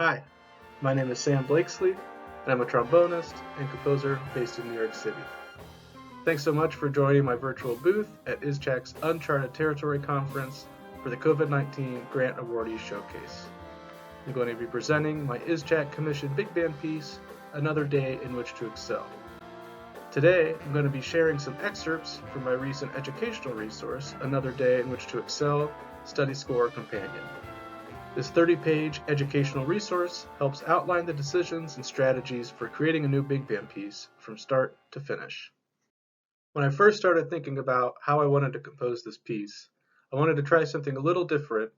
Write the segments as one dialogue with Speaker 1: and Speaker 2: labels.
Speaker 1: Hi, my name is Sam Blakeslee, and I'm a trombonist and composer based in New York City. Thanks so much for joining my virtual booth at ISJAC's Uncharted Territory Conference for the COVID-19 Grant Awardees Showcase. I'm going to be presenting my ISJAC commissioned big band piece, Another Day in Which to Excel. Today, I'm going to be sharing some excerpts from my recent educational resource, Another Day in Which to Excel, Study Score Companion. This 30-page educational resource helps outline the decisions and strategies for creating a new big band piece from start to finish. When I first started thinking about how I wanted to compose this piece, I wanted to try something a little different,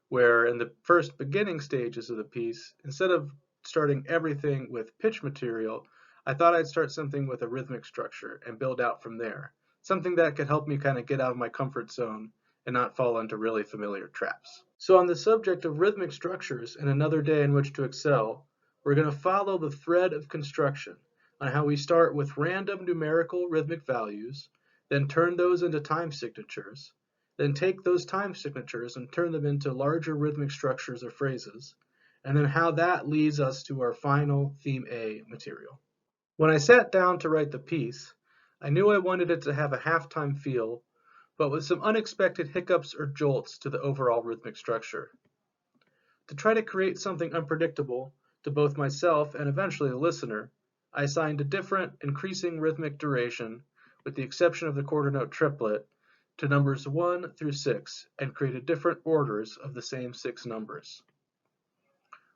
Speaker 1: where in the first beginning stages of the piece, instead of starting everything with pitch material, I thought I'd start something with a rhythmic structure and build out from there, something that could help me kind of get out of my comfort zone and not fall into really familiar traps. So on the subject of rhythmic structures and Another Day in Which to Excel, we're going to follow the thread of construction on how we start with random numerical rhythmic values, then turn those into time signatures, then take those time signatures and turn them into larger rhythmic structures or phrases, and then how that leads us to our final theme A material. When I sat down to write the piece, I knew I wanted it to have a halftime feel, but with some unexpected hiccups or jolts to the overall rhythmic structure. To try to create something unpredictable to both myself and eventually the listener, I assigned a different, increasing rhythmic duration, with the exception of the quarter note triplet, to numbers 1 through 6 and created different orders of the same 6 numbers.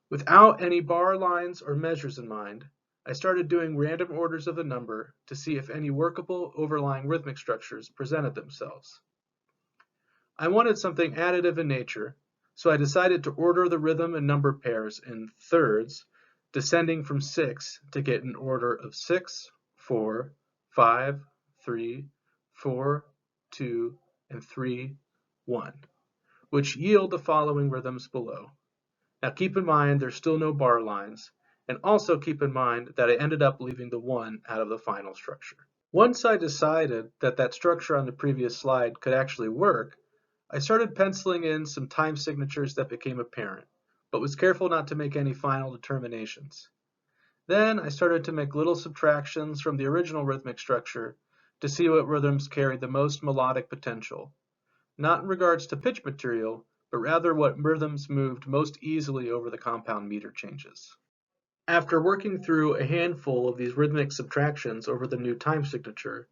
Speaker 1: Without any bar lines or measures in mind, I started doing random orders of the number to see if any workable overlying rhythmic structures presented themselves. I wanted something additive in nature, so I decided to order the rhythm and number pairs in thirds, descending from 6 to get an order of 6, 4, 5, 3, 4, 2, and 3, 1, which yield the following rhythms below. Now keep in mind there's still no bar lines, and also keep in mind that I ended up leaving the 1 out of the final structure. Once I decided that that structure on the previous slide could actually work, I started penciling in some time signatures that became apparent, but was careful not to make any final determinations. Then I started to make little subtractions from the original rhythmic structure to see what rhythms carried the most melodic potential, not in regards to pitch material, but rather what rhythms moved most easily over the compound meter changes. After working through a handful of these rhythmic subtractions over the new time signature,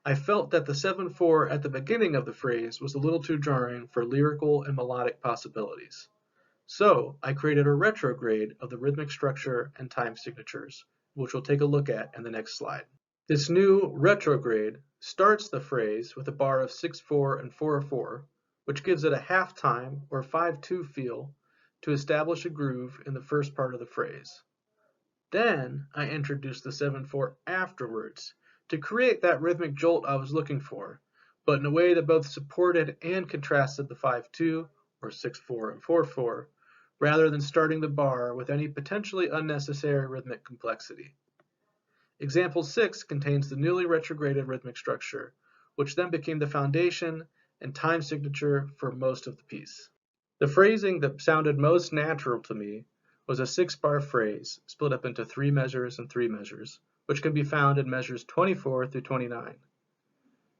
Speaker 1: I felt that the 7/4 at the beginning of the phrase was a little too jarring for lyrical and melodic possibilities. So I created a retrograde of the rhythmic structure and time signatures, which we'll take a look at in the next slide. This new retrograde starts the phrase with a bar of 6/4 and 4/4, which gives it a half-time or 5/2 feel to establish a groove in the first part of the phrase. Then I introduced the 7/4 afterwards to create that rhythmic jolt I was looking for, but in a way that both supported and contrasted the 5/2 or 6/4 and 4/4, rather than starting the bar with any potentially unnecessary rhythmic complexity. Example 6 contains the newly retrograded rhythmic structure, which then became the foundation and time signature for most of the piece. The phrasing that sounded most natural to me was a 6-bar phrase split up into 3 measures and 3 measures, which can be found in measures 24 through 29.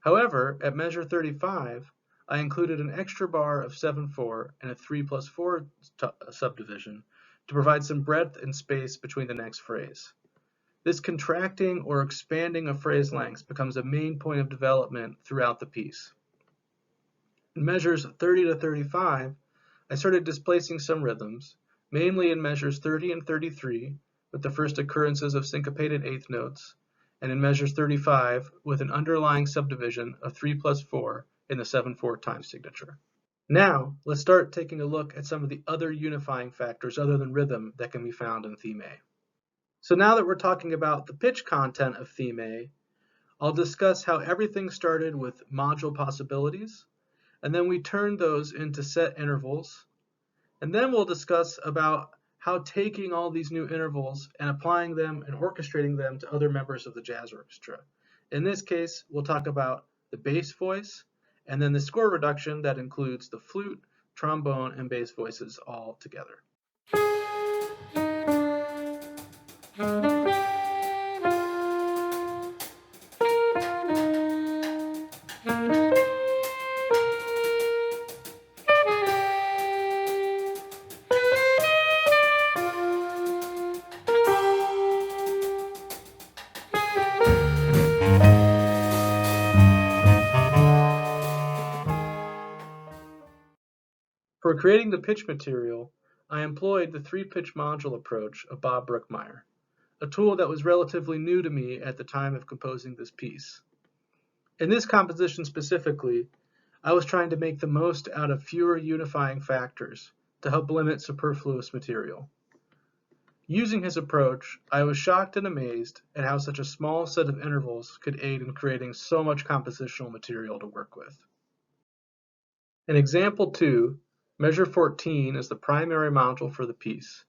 Speaker 1: However, at measure 35, I included an extra bar of 7/4 and a 3+4 subdivision to provide some breadth and space between the next phrase. This contracting or expanding of phrase lengths becomes a main point of development throughout the piece. In measures 30 to 35, I started displacing some rhythms, mainly in measures 30 and 33, with the first occurrences of syncopated eighth notes, and in measures 35, with an underlying subdivision of 3+4 in the 7/4 time signature. Now, let's start taking a look at some of the other unifying factors other than rhythm that can be found in theme A. So now that we're talking about the pitch content of theme A, I'll discuss how everything started with module possibilities, and then we turned those into set intervals, and then we'll discuss about how taking all these new intervals and applying them and orchestrating them to other members of the jazz orchestra. In this case, we'll talk about the bass voice, and then the score reduction that includes the flute, trombone, and bass voices all together. For creating the pitch material, I employed the three-pitch module approach of Bob Brookmeyer, a tool that was relatively new to me at the time of composing this piece. In this composition specifically, I was trying to make the most out of fewer unifying factors to help limit superfluous material. Using his approach, I was shocked and amazed at how such a small set of intervals could aid in creating so much compositional material to work with. In example 2, measure 14 is the primary module for the piece,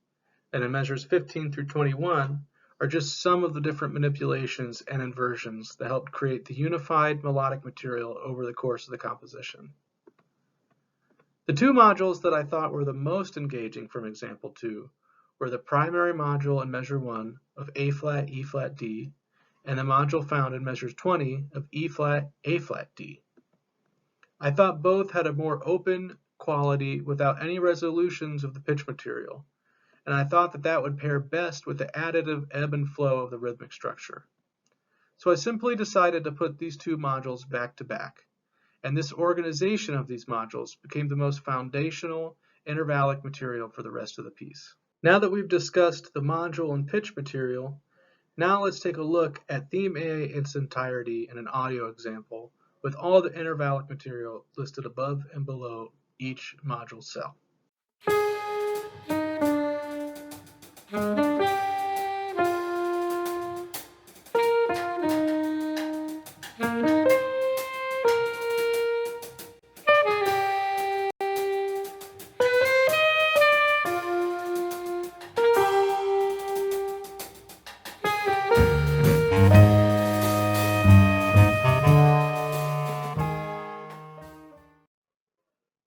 Speaker 1: and in measures 15 through 21 are just some of the different manipulations and inversions that helped create the unified melodic material over the course of the composition. The two modules that I thought were the most engaging from example 2 were the primary module in measure 1 of A flat, E flat, D, and the module found in measures 20 of E flat, A flat, D. I thought both had a more open quality without any resolutions of the pitch material, and I thought that that would pair best with the additive ebb and flow of the rhythmic structure. So I simply decided to put these two modules back to back, and this organization of these modules became the most foundational intervallic material for the rest of the piece. Now that we've discussed the module and pitch material, now let's take a look at theme A in its entirety in an audio example with all the intervallic material listed above and below each module cell.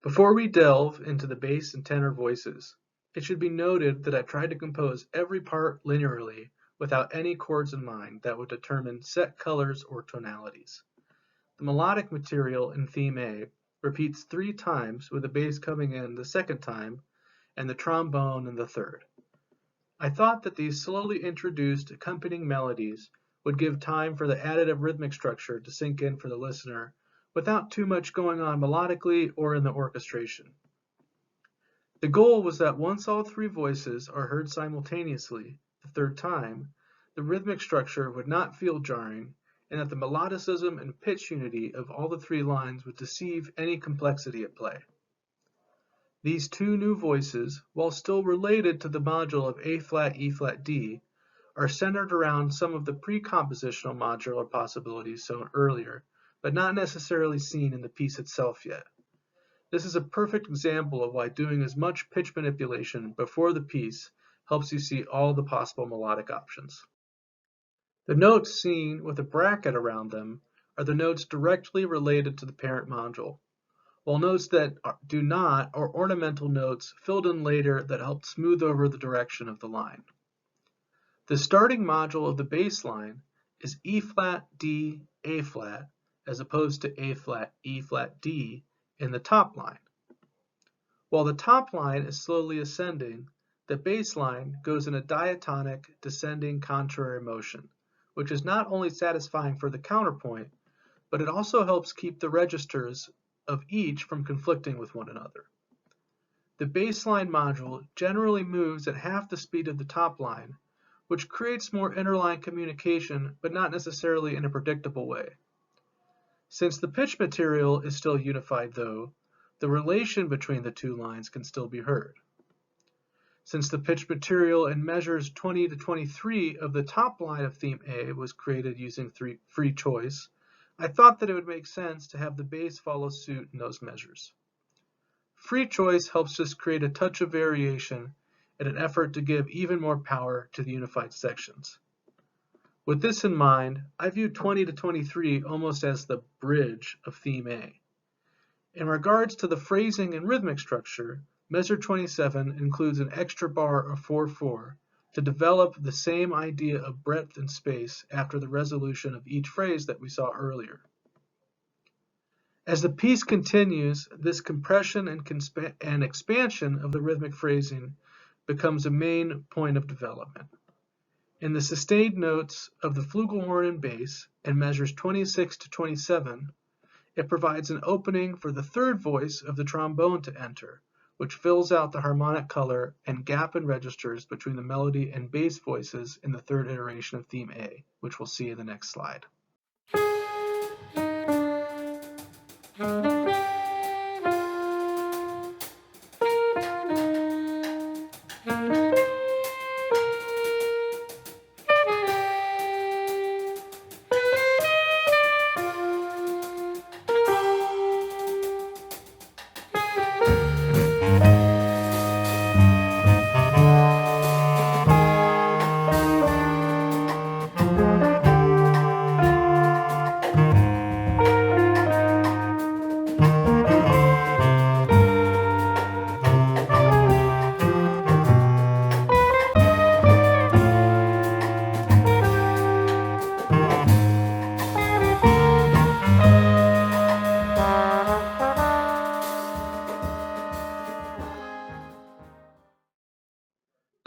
Speaker 1: Before we delve into the bass and tenor voices, it should be noted that I tried to compose every part linearly without any chords in mind that would determine set colors or tonalities. The melodic material in theme A repeats 3 times with the bass coming in the second time and the trombone in the third. I thought that these slowly introduced accompanying melodies would give time for the additive rhythmic structure to sink in for the listener without too much going on melodically or in the orchestration. The goal was that once all 3 voices are heard simultaneously the third time, the rhythmic structure would not feel jarring, and that the melodicism and pitch unity of all the 3 lines would deceive any complexity at play. These 2 new voices, while still related to the module of A flat, E flat, D, are centered around some of the pre-compositional modular possibilities shown earlier, but not necessarily seen in the piece itself yet. This is a perfect example of why doing as much pitch manipulation before the piece helps you see all the possible melodic options. The notes seen with a bracket around them are the notes directly related to the parent module, while notes that do not are ornamental notes filled in later that help smooth over the direction of the line. The starting module of the bass line is E flat, D, A flat, as opposed to A flat, E flat, D in the top line. While the top line is slowly ascending, the bass line goes in a diatonic, descending contrary motion, which is not only satisfying for the counterpoint, but it also helps keep the registers of each from conflicting with one another. The bass line module generally moves at half the speed of the top line, which creates more interline communication, but not necessarily in a predictable way. Since the pitch material is still unified though, the relation between the 2 lines can still be heard. Since the pitch material in measures 20 to 23 of the top line of theme A was created using free choice, I thought that it would make sense to have the bass follow suit in those measures. Free choice helps just create a touch of variation in an effort to give even more power to the unified sections. With this in mind, I view 20 to 23 almost as the bridge of theme A. In regards to the phrasing and rhythmic structure, measure 27 includes an extra bar of 4/4 to develop the same idea of breadth and space after the resolution of each phrase that we saw earlier. As the piece continues, this compression and expansion of the rhythmic phrasing becomes a main point of development. In the sustained notes of the flugelhorn and bass, in measures 26 to 27, it provides an opening for the third voice of the trombone to enter, which fills out the harmonic color and gap in registers between the melody and bass voices in the third iteration of theme A, which we'll see in the next slide.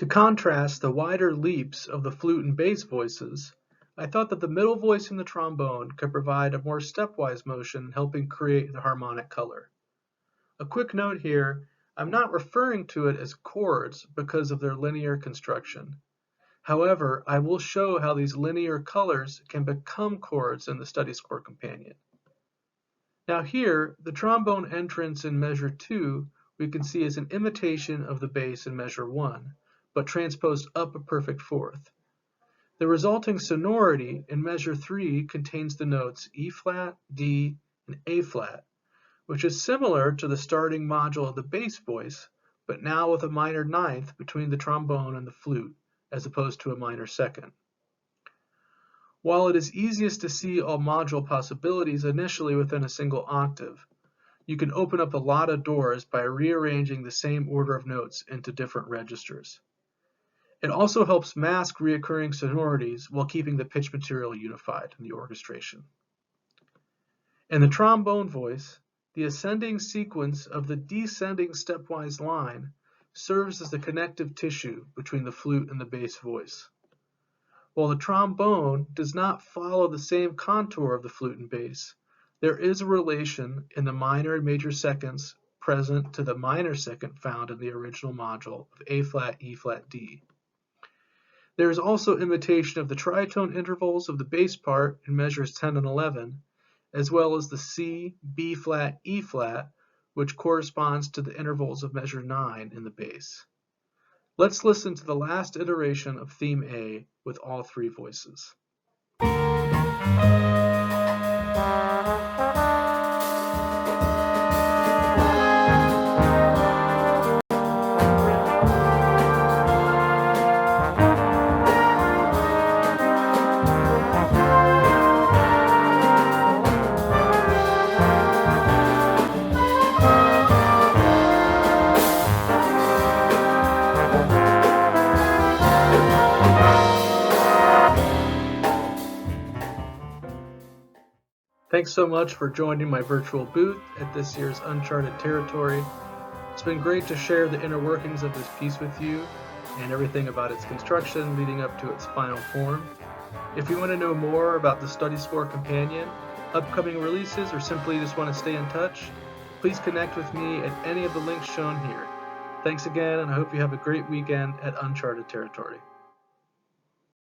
Speaker 1: To contrast the wider leaps of the flute and bass voices, I thought that the middle voice in the trombone could provide a more stepwise motion, helping create the harmonic color. A quick note here, I'm not referring to it as chords because of their linear construction. However, I will show how these linear colors can become chords in the study score companion. Now here, the trombone entrance in measure 2 we can see as an imitation of the bass in measure 1, but transposed up a perfect fourth. The resulting sonority in measure 3 contains the notes E flat, D, and A flat, which is similar to the starting module of the bass voice, but now with a minor ninth between the trombone and the flute, as opposed to a minor second. While it is easiest to see all module possibilities initially within a single octave, you can open up a lot of doors by rearranging the same order of notes into different registers. It also helps mask reoccurring sonorities while keeping the pitch material unified in the orchestration. In the trombone voice, the ascending sequence of the descending stepwise line serves as the connective tissue between the flute and the bass voice. While the trombone does not follow the same contour of the flute and bass, there is a relation in the minor and major seconds present to the minor second found in the original module of A flat, E flat, D. There is also imitation of the tritone intervals of the bass part in measures 10 and 11, as well as the C, B flat, E flat, which corresponds to the intervals of measure 9 in the bass. Let's listen to the last iteration of theme A with all three voices. Thanks so much for joining my virtual booth at this year's Uncharted Territory. It's been great to share the inner workings of this piece with you and everything about its construction leading up to its final form. If you want to know more about the Study Score Companion, upcoming releases, or simply just want to stay in touch, please connect with me at any of the links shown here. Thanks again, and I hope you have a great weekend at Uncharted Territory.